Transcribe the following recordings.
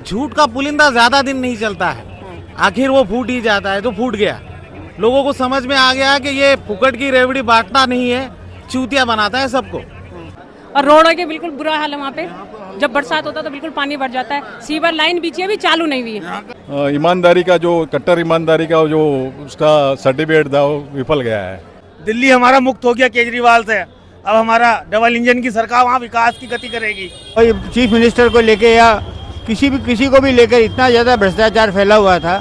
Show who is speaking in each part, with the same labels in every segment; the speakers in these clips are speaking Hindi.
Speaker 1: झूठ का पुलिंदा ज्यादा दिन नहीं चलता है, आखिर वो फूट ही जाता है। तो फूट गया, लोगों को समझ में आ गया कि ये फुकट की रेवड़ी बांटना नहीं है, चूतिया बनाता है सबको।
Speaker 2: और रोड के बिल्कुल बुरा हाल है वहाँ पे, जब बरसात होता है तो बिल्कुल पानी भर जाता है। सीवर लाइन बीच भी चालू नहीं हुई है।
Speaker 3: ईमानदारी का जो कट्टर ईमानदारी का जो उसका सर्टिफिकेट था वो विफल गया है।
Speaker 4: दिल्ली हमारा मुक्त हो गया केजरीवाल से, अब हमारा डबल इंजन की सरकार वहाँ विकास की गति करेगी।
Speaker 5: चीफ मिनिस्टर को लेके या किसी को भी लेकर इतना ज्यादा भ्रष्टाचार फैला हुआ था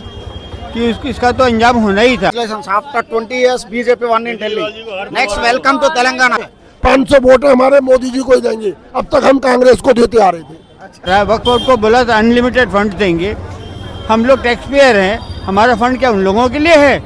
Speaker 5: कि इसका तो अंजाम होना ही था।
Speaker 6: After 20 years BJP won in Delhi. Next welcome to Telangana.
Speaker 7: 500 vote हमारे मोदी जी को ही देंगे, अब तक हम कांग्रेस को देते आ रहे थे।
Speaker 5: वक्फ बोर्ड को बोला था अनलिमिटेड फंड देंगे, हम लोग टैक्स पेयर हैं, हमारा फंड क्या उन लोगों के लिए है?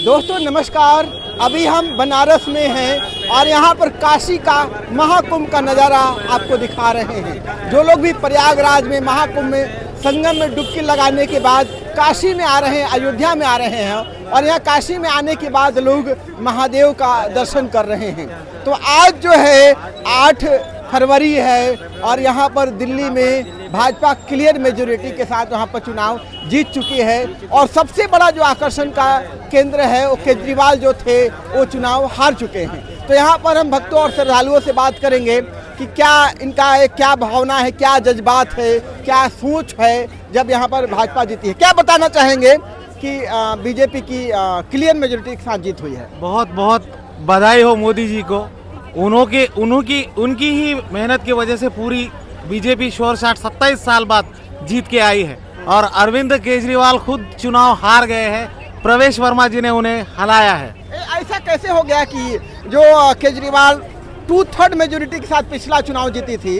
Speaker 6: दोस्तों नमस्कार, अभी हम बनारस में हैं और यहाँ पर काशी का महाकुंभ का नज़ारा आपको दिखा रहे हैं। जो लोग भी प्रयागराज में महाकुंभ में संगम में डुबकी लगाने के बाद काशी में आ रहे हैं, अयोध्या में आ रहे हैं और यहाँ काशी में आने के बाद लोग महादेव का दर्शन कर रहे हैं। तो आज जो है 8 फरवरी है और यहाँ पर दिल्ली में भाजपा क्लियर मेजोरिटी के साथ वहाँ पर चुनाव जीत चुकी है और सबसे बड़ा जो आकर्षण का केंद्र है वो केजरीवाल जो थे वो चुनाव हार चुके हैं। तो यहाँ पर हम भक्तों और श्रद्धालुओं से बात करेंगे कि क्या इनका क्या भावना है, क्या जज्बात है, क्या सोच है जब यहाँ पर भाजपा जीती है। क्या बताना चाहेंगे कि बीजेपी की क्लियर मेजोरिटी के साथ जीत हुई है?
Speaker 1: बहुत बहुत बधाई हो मोदी जी को, उनकी ही मेहनत की वजह से पूरी बीजेपी शोर शाट 27 साल बाद जीत के आई है और अरविंद केजरीवाल खुद चुनाव हार गए हैं, प्रवेश वर्मा जी ने उन्हें हराया है।
Speaker 6: ऐसा कैसे हो गया कि जो केजरीवाल 2/3 मेजोरिटी के साथ पिछला चुनाव जीती थी,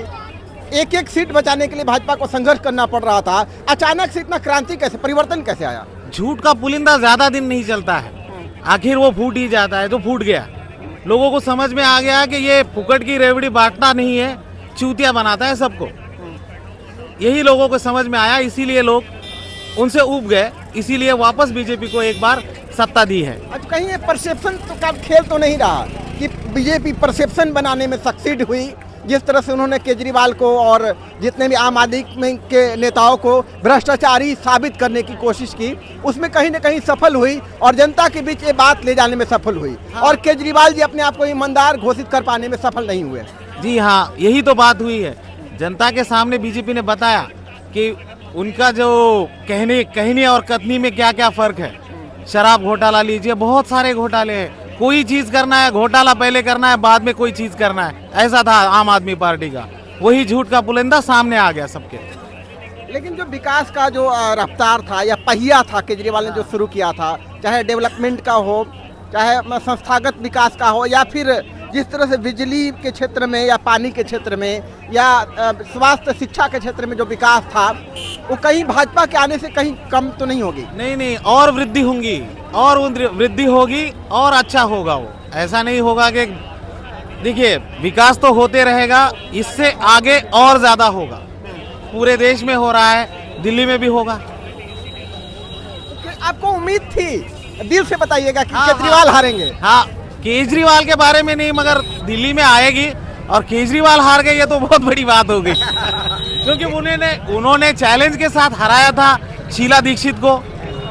Speaker 6: एक सीट बचाने के लिए भाजपा को संघर्ष करना पड़ रहा था, अचानक से इतना क्रांति कैसे, परिवर्तन कैसे आया?
Speaker 1: झूठ का पुलिंदा ज्यादा दिन नहीं चलता है, आखिर वो फूट ही जाता है। तो फूट गया, लोगों को समझ में आ गया कि ये फुकट की रेवड़ी बांटना नहीं है, चूतिया बनाता है सबको। यही लोगों को समझ में आया, इसीलिए लोग उनसे ऊब गए, इसीलिए वापस बीजेपी को एक बार सत्ता दी है।
Speaker 6: अच्छा, कहीं ये परसेप्शन का खेल तो नहीं रहा कि बीजेपी परसेप्शन बनाने में सक्सीड हुई? जिस तरह से उन्होंने केजरीवाल को और जितने भी आम आदमी के नेताओं को भ्रष्टाचारी साबित करने की कोशिश की, उसमें कहीं न कहीं सफल हुई और जनता के बीच ये बात ले जाने में सफल हुई। हाँ। और केजरीवाल जी अपने आप को ईमानदार घोषित कर पाने में सफल नहीं हुए।
Speaker 1: जी हाँ, यही तो बात हुई है। जनता के सामने बीजेपी ने बताया कि उनका जो कहने और कथनी में क्या क्या फर्क है। शराब घोटाला लीजिए, बहुत सारे घोटाले हैं। कोई चीज करना है घोटाला पहले करना है, बाद में कोई चीज करना है, ऐसा था आम आदमी पार्टी का। वही झूठ का पुलिंदा सामने आ गया सबके।
Speaker 6: लेकिन जो विकास का जो रफ्तार था या पहिया था केजरीवाल ने जो शुरू किया था, चाहे डेवलपमेंट का हो, चाहे संस्थागत विकास का हो, या फिर जिस तरह से बिजली के क्षेत्र में या पानी के क्षेत्र में या स्वास्थ्य शिक्षा के क्षेत्र में जो विकास था, वो कहीं भाजपा के आने से कहीं कम तो नहीं होगी?
Speaker 1: नहीं, और वृद्धि होंगी, और वृद्धि होगी और अच्छा होगा। वो ऐसा नहीं होगा कि देखिए विकास तो होते रहेगा, इससे आगे और ज्यादा होगा। पूरे देश में हो रहा है, दिल्ली में भी होगा।
Speaker 6: आपको उम्मीद थी, दिल से बताइएगा कि केजरीवाल हारेंगे?
Speaker 1: हाँ, केजरीवाल के बारे में नहीं, मगर दिल्ली में आएगी और केजरीवाल हार गए, ये तो बहुत बड़ी बात हो गई। क्योंकि उन्होंने चैलेंज के साथ हराया था शीला दीक्षित को,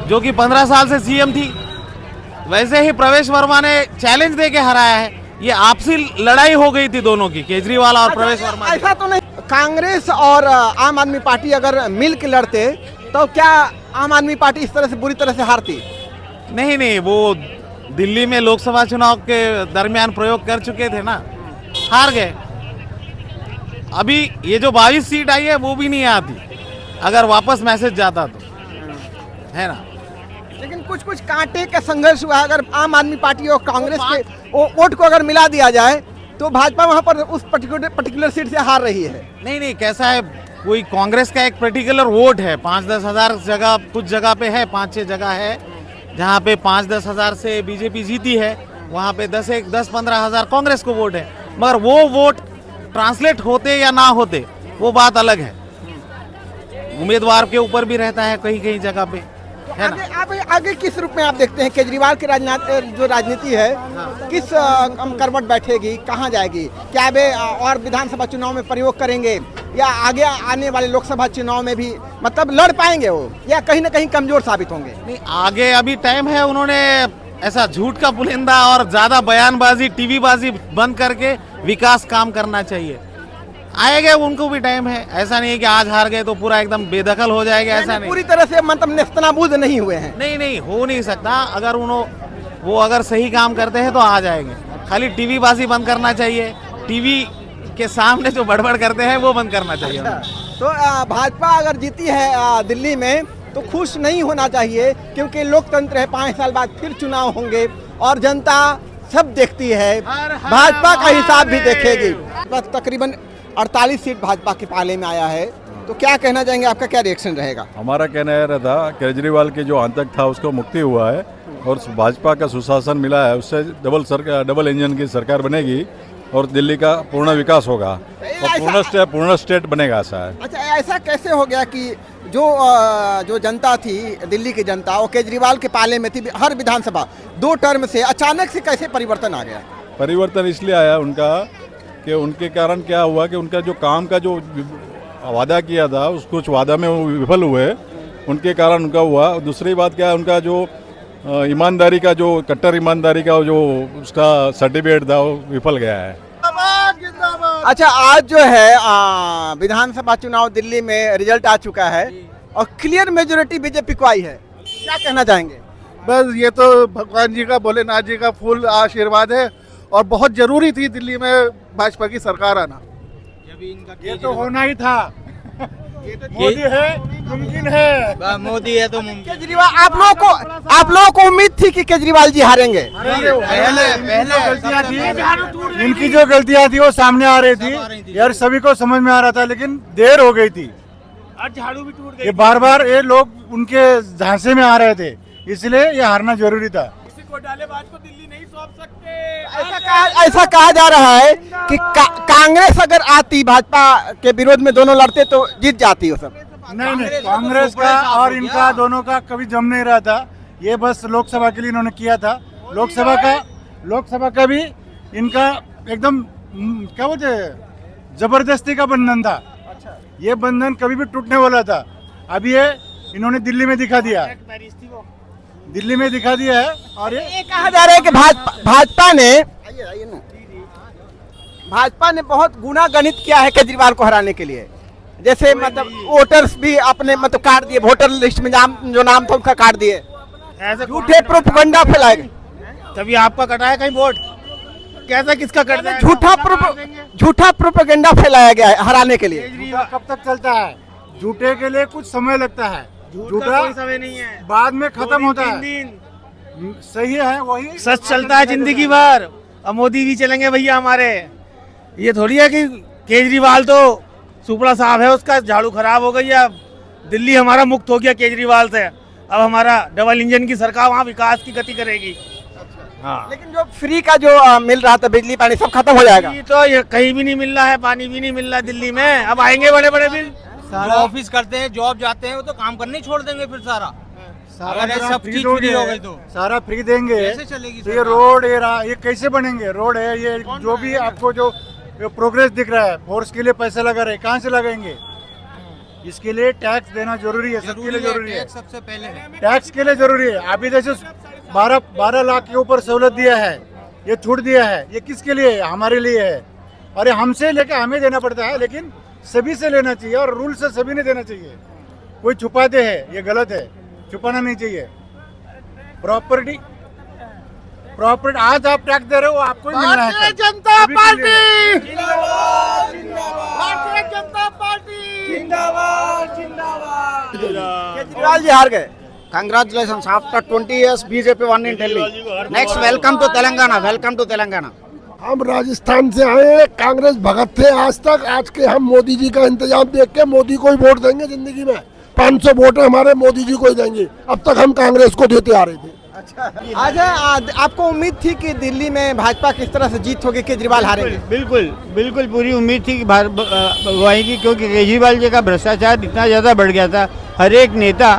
Speaker 1: जो कि 15 साल से सीएम थी। वैसे ही प्रवेश वर्मा ने चैलेंज दे के हराया है। ये आपसी लड़ाई हो गई थी दोनों की, केजरीवाल और प्रवेश वर्मा।
Speaker 6: ऐसा तो नहीं, कांग्रेस और आम आदमी पार्टी अगर मिल के लड़ते तो क्या आम आदमी पार्टी इस तरह से बुरी तरह से हारती?
Speaker 1: नहीं, वो दिल्ली में लोकसभा चुनाव के दरमियान प्रयोग कर चुके थे ना, हार गए। अभी ये जो 22 सीट आई है वो भी नहीं आती अगर वापस मैसेज जाता तो, है ना।
Speaker 6: लेकिन कुछ कांटे का संघर्ष हुआ। अगर आम आदमी पार्टी और कांग्रेस के वोट को अगर मिला दिया जाए तो भाजपा वहां पर उस पर्टिकुलर सीट से हार रही है।
Speaker 1: नहीं, कैसा है, कोई कांग्रेस का एक पर्टिकुलर वोट है, 5-10 हजार जगह, कुछ जगह पे है, 5-6 जगह है जहाँ पे 5-10 हजार से बीजेपी जीती है, वहाँ पे 10-15 हजार कांग्रेस को वोट है। मगर वो वोट ट्रांसलेट होते या ना होते वो बात अलग है, उम्मीदवार के ऊपर भी रहता है कहीं जगह पे, है ना।
Speaker 6: आगे किस रूप में आप देखते हैं केजरीवाल की जो राजनीति है, किस करवट बैठेगी, कहाँ जाएगी? क्या वे और विधानसभा चुनाव में प्रयोग करेंगे या आगे आने वाले लोकसभा चुनाव में भी मतलब लड़ पाएंगे वो, या कहीं ना कहीं कमजोर साबित होंगे?
Speaker 1: नहीं, आगे अभी टाइम है। उन्होंने ऐसा झूठ का पुलिंदा और ज्यादा बयानबाजी, टीवी बाजी बंद करके विकास काम करना चाहिए। आएगा, उनको भी टाइम है। ऐसा नहीं है कि आज हार गए तो पूरा एकदम बेदखल हो जाएगा, ऐसा नहीं।
Speaker 6: पूरी तरह से मतलब नेस्तनाबूद नहीं हुए हैं।
Speaker 1: नहीं, हो नहीं सकता। अगर वो अगर सही काम करते हैं तो आ जाएंगे। खाली टीवी बाजी बंद करना चाहिए। टीवी के सामने जो बड़बड़ करते हैं वो बंद करना चाहिए।
Speaker 6: तो भाजपा अगर जीती है दिल्ली में तो खुश नहीं होना चाहिए, क्योंकि लोकतंत्र है, 5 साल बाद फिर चुनाव होंगे और जनता सब देखती है, भाजपा का हिसाब भी देखेगी। बस तकरीबन 48 सीट भाजपा के पाले में आया है, तो क्या कहना चाहेंगे, आपका क्या रिएक्शन रहेगा?
Speaker 3: हमारा कहना यह रहता, केजरीवाल के जो आतंक था उसको मुक्ति हुआ है और भाजपा का सुशासन मिला है, उससे डबल इंजन की सरकार बनेगी और दिल्ली का पूर्ण विकास होगा और पूर्ण स्टेट बनेगा ऐसा है।
Speaker 6: अच्छा, ऐसा कैसे हो गया कि जो जनता थी, दिल्ली की जनता, वो केजरीवाल के पाले में थी हर विधानसभा 2 टर्म से, अचानक से कैसे परिवर्तन आ गया?
Speaker 3: परिवर्तन इसलिए आया उनका कि उनके कारण क्या हुआ कि उनका जो काम का जो वादा किया था उस कुछ वादा में वो विफल हुए, उनके कारण उनका हुआ। दूसरी बात क्या है, उनका जो ईमानदारी का, जो कट्टर ईमानदारी का जो उसका सर्टिफिकेट था वो विफल गया है।
Speaker 6: अच्छा, आज जो है विधानसभा चुनाव दिल्ली में रिजल्ट आ चुका है और क्लियर मेजोरिटी बीजेपी को आई है, क्या कहना चाहेंगे?
Speaker 8: बस ये तो भगवान जी का, भोलेनाथ जी का फुल आशीर्वाद है और बहुत जरूरी थी दिल्ली में भाजपा की सरकार आना।
Speaker 5: ये तो होना ही था। मोदी है, मुमकिन है।
Speaker 8: मोदी है तो मुमकिन।
Speaker 6: केजरीवाल, आप लोगों को उम्मीद थी कि केजरीवाल जी हारेंगे?
Speaker 5: पहले गलतियां थी, इनकी जो गलतियां थी वो सामने आ रही थी यार, सभी को समझ में आ रहा था, लेकिन देर हो गई थी। झाड़ू भी टूट गई। ये बार ये लोग उनके झांसे में आ रहे थे, इसलिए ये हारना जरूरी था।
Speaker 8: किसी को डालेबाज को दिल्ली नहीं सौंप सकते।
Speaker 6: ऐसा कहा जा रहा है कि कांग्रेस अगर आती, भाजपा के विरोध में दोनों लड़ते तो जीत जाती हो सब।
Speaker 5: नहीं, कांग्रेस का और इनका दोनों का कभी जम नहीं रहा था। ये बस लोकसभा के लिए इन्होंने किया था। लोकसभा का भी इनका एकदम क्या बोलते हैं, जबरदस्ती का बंधन था। ये बंधन कभी भी टूटने वाला था। अभी ये इन्होंने दिल्ली में दिखा दिया है। और ये
Speaker 6: कहा जा रहा है कि भाजपा ने बहुत गुना गणित किया है केजरीवाल को हराने के लिए। जैसे मतलब वोटर्स भी अपने मतलब काट दिए, वोटर लिस्ट में जो नाम था उनका काट दिए, झूठे प्रोपेगेंडा फैलाए गए।
Speaker 4: तभी आपका कटा है कहीं वोट? कैसा, किसका कट है?
Speaker 6: झूठा प्रोपेगेंडा फैलाया गया है हराने के लिए।
Speaker 5: झूठा कब तक चलता है? झूठे के लिए कुछ समय लगता है, झूठा
Speaker 4: कोई समय नहीं है,
Speaker 5: बाद में खत्म होता है।
Speaker 4: दिन
Speaker 5: सही है, वही
Speaker 4: सच चलता है जिंदगी भर। अब मोदी भी चलेंगे भैया हमारे। ये थोड़ी है कि केजरीवाल तो सुपड़ा साहब है, उसका झाड़ू खराब हो गई। अब दिल्ली हमारा मुक्त हो गया केजरीवाल से, अब हमारा डबल इंजन की सरकार वहाँ विकास की गति करेगी। हाँ,
Speaker 6: लेकिन जो फ्री का जो मिल रहा था बिजली पानी सब खत्म हो जाएगा।
Speaker 4: ये तो ये कहीं भी नहीं मिल रहा है, पानी भी नहीं मिल रहा है दिल्ली में। अब आएंगे बड़े बड़े बिल।
Speaker 9: जो ऑफिस करते हैं, जॉब जाते हैं, वो तो काम करने ही छोड़ देंगे फिर सारा अगर सब चीज फ्री हो गई तो।
Speaker 5: सारा फ्री देंगे
Speaker 9: कैसे चलेगी
Speaker 5: तो ये रोड, ये कैसे बनेंगे? रोड है, ये जो भी आपको जो प्रोग्रेस दिख रहा है, फोर्स के लिए पैसे लगा रहे, कहाँ से लगाएंगे? इसके लिए टैक्स देना जरूरी है, सबके लिए जरूरी है।
Speaker 9: सबसे पहले है
Speaker 5: टैक्स के लिए जरूरी है। अभी जैसे 12 लाख के ऊपर सहूलत दिया है, ये छूट दिया है, ये किसके लिए है? हमारे लिए है। और ये हमसे लेके हमें देना पड़ता है, लेकिन सभी से लेना चाहिए और रूल से सभी ने देना चाहिए। कोई छुपाते हैं, ये गलत है, छुपाना नहीं चाहिए। प्रॉपर्टी आज आप टैक्स दे रहे हो, आपको ही मिलना है।
Speaker 8: भारतीय जनता पार्टी जिंदाबाद।
Speaker 6: केजरीवाल जी हार गए।
Speaker 10: Congratulations, after 20 years BJP won in Delhi. Next, welcome to Telangana.
Speaker 7: हम राजस्थान से आए हैं, कांग्रेस भगत थे आज तक। आज के हम मोदी जी का इंतजाम देख के मोदी को ही वोट देंगे। जिंदगी में 500 वोट हमारे मोदी जी को ही देंगे। अब तक हम कांग्रेस को देते आ रहे थे।
Speaker 6: अच्छा, आपको उम्मीद थी कि दिल्ली में भाजपा किस तरह से जीत होगी, केजरीवाल हारेंगे?
Speaker 5: बिल्कुल पूरी उम्मीद थी कि वो आएगी, क्योंकि केजरीवाल जी का भ्रष्टाचार इतना ज़्यादा बढ़ गया था। हर एक नेता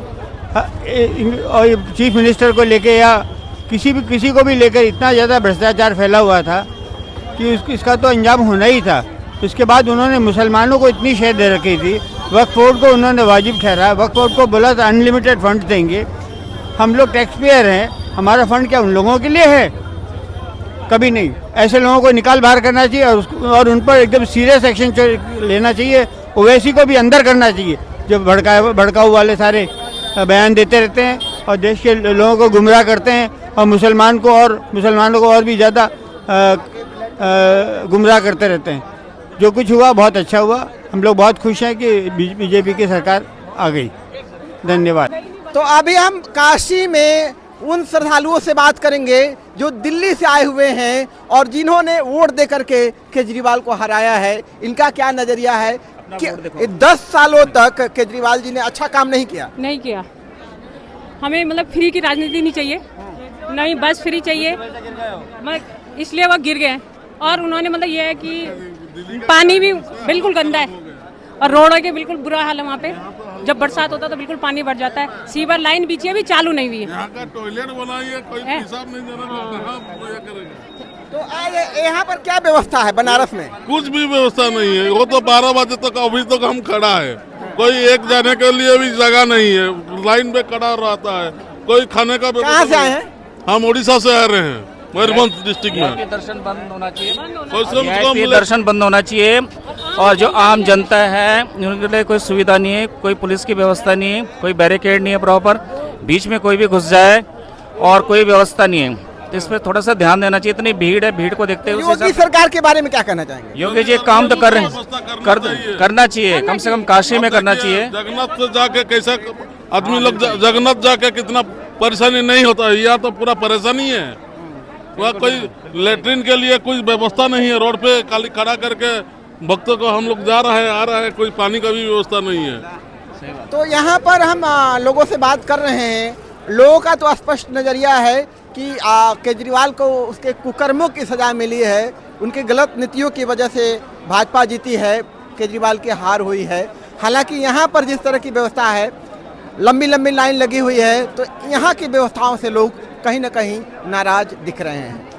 Speaker 5: और चीफ मिनिस्टर को लेके या किसी को भी लेकर इतना ज़्यादा भ्रष्टाचार फैला हुआ था कि इसका तो अंजाम होना ही था।
Speaker 10: उसके बाद उन्होंने मुसलमानों को इतनी शय दे रखी थी, वक्फ बोर्ड को उन्होंने वाजिब ठहराया, वक्फ बोर्ड को बोला था अनलिमिटेड फंड देंगे। हम लोग टैक्स पेयर हैं, हमारा फंड क्या उन लोगों के लिए है? कभी नहीं। ऐसे लोगों को निकाल बाहर करना चाहिए और उन पर एकदम सीरियस एक्शन लेना चाहिए। ओवैसी को भी अंदर करना चाहिए, जो भड़काऊ वाले सारे बयान देते रहते हैं और देश के लोगों को गुमराह करते हैं और मुसलमानों को और भी ज़्यादा गुमराह करते रहते हैं। जो कुछ हुआ बहुत अच्छा हुआ, हम लोग बहुत खुश हैं कि बीजेपी की सरकार आ गई। धन्यवाद।
Speaker 6: तो अभी हम काशी में उन श्रद्धालुओं से बात करेंगे जो दिल्ली से आए हुए हैं और जिन्होंने वोट दे करके केजरीवाल को हराया है। इनका क्या नजरिया है कि 10 सालों तक केजरीवाल जी ने अच्छा काम नहीं किया।
Speaker 2: हमें मतलब फ्री की राजनीति नहीं चाहिए, नहीं बस फ्री चाहिए, इसलिए वो गिर गए। और उन्होंने मतलब ये है कि पानी भी बिल्कुल गंदा है और रोड के बिल्कुल बुरा हाल है वहाँ पे। जब बरसात होता है तो बिल्कुल पानी भर जाता है। सीवर लाइन बीच है, भी चालू नहीं हुई है।
Speaker 11: यहाँ का टॉयलेट बनाइए, कोई हिसाब नहीं देना, कहाँ करेगा।
Speaker 6: तो यहाँ पर क्या व्यवस्था है बनारस में?
Speaker 11: कुछ भी व्यवस्था नहीं है। वो तो 12 बजे तक अभी तक हम खड़ा है, कोई एक जाने के लिए भी जगह नहीं है, लाइन पे खड़ा रहता है। कोई खाने का
Speaker 6: कहाँ से आए हैं? हम
Speaker 11: उड़ीसा से आ रहे हैं, मयूरभंज डिस्ट्रिक्ट में।
Speaker 10: दर्शन बंद होना चाहिए,
Speaker 11: दर्शन
Speaker 10: बंद होना चाहिए। और जो आम जनता है उनके लिए कोई सुविधा नहीं है, कोई पुलिस की व्यवस्था नहीं है, कोई बैरिकेड नहीं है प्रॉपर, बीच में कोई भी घुस जाए और कोई व्यवस्था नहीं है। तो इस पर थोड़ा सा ध्यान देना चाहिए। इतनी भीड़ है, भीड़ को देखते हुए
Speaker 6: योगी सरकार के बारे में क्या कहना चाहेंगे?
Speaker 10: योगी जी काम तो कर रहे हैं, करना चाहिए, कम से कम काशी में करना चाहिए।
Speaker 11: जगन्नाथ से जाके कैसा आदमी लोग जगन्नाथ जाके कितना परेशानी नहीं होता है, यहाँ तो पूरा परेशानी है। वहाँ कोई लेटरिन के लिए कोई व्यवस्था नहीं है, रोड पे खाली खड़ा करके भक्तों को हम लोग जा रहे हैं आ रहे हैं, कोई पानी का भी व्यवस्था नहीं है।
Speaker 6: तो यहाँ पर हम लोगों से बात कर रहे हैं। लोगों का तो स्पष्ट नजरिया है कि केजरीवाल को उसके कुकर्मों की सजा मिली है, उनके गलत नीतियों की वजह से भाजपा जीती है, केजरीवाल की हार हुई है। हालांकि यहाँ पर जिस तरह की व्यवस्था है, लंबी लंबी लाइन लगी हुई है, तो यहाँ की व्यवस्थाओं से लोग कहीं ना कहीं नाराज दिख रहे हैं।